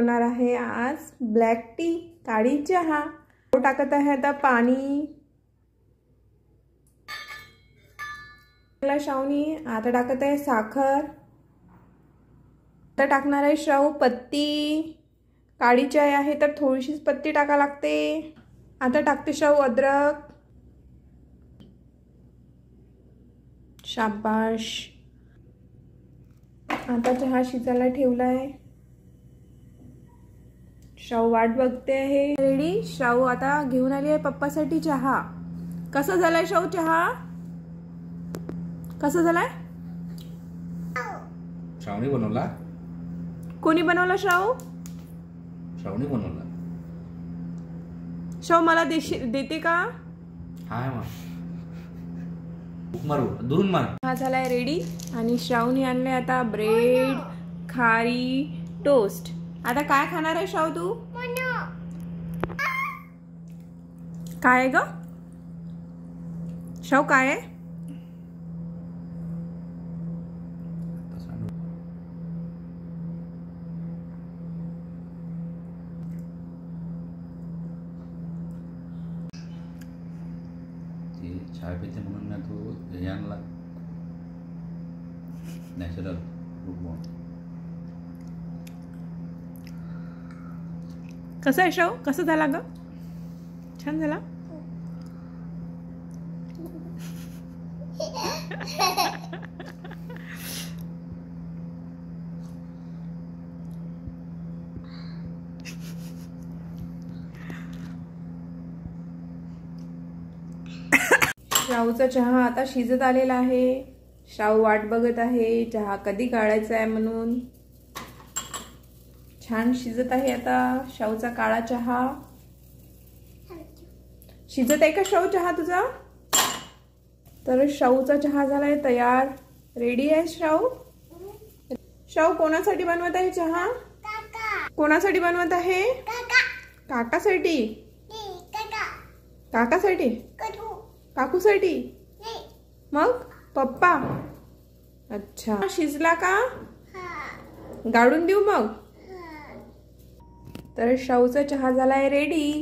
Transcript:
बनवणार आहे आज ब्लॅक टी, काळी चहा। टाकत आहे आता पाणी। शावनी आता टाकत आहे साखर। आता टाकणार आहे शाव पत्ती। काळी चाय आहे तर थोडीशीच पत्ती टाका लागते। आता टाकते शाव अद्रक। शाबाश। आता चहा शिजायला ठेवला आहे। शाव वाट बघते आहे। रेडी। शाव आता घेऊन आली आहे पप्पासाठी चहा। कसा झालाय शाव चहा? कसा झालाय? शावनी बनवला। कोणी बनवला शाव? शावनी बनवला। शाव मला देते का? हाय मारू दुरून मार। हा झालाय रेडी आणि शावनी आणले आता ब्रेड, खारी, टोस्ट। आता काय खाणार आहे शाव तू? काय आहे ग? शाव काय आहे? चहा पिते म्हणून ना तो हे आणला नॅचरल रूप। कसं आहे शाव? कसं झाला ग? छान झाला? शावचा चहा आता शिजत आलेला आहे। शाव वाट बघत आहे चहा कधी काढायचा आहे म्हणून। छान शिजत आहे आता शावचा काळा चहा। शिजत आहे का शाव चहा तुझा? तर शावचा चहा झालाय तयार। रेडी आहे शाव। शाव कोणासाठी बनवत आहे चहा? कोणासाठी बनवत आहे? काकासाठी। काकासाठी? काकूसाठी? मग पप्पा? अच्छा। शिजला का? गाळून देऊ मग? तर शावचा चहा झालाय रेडी।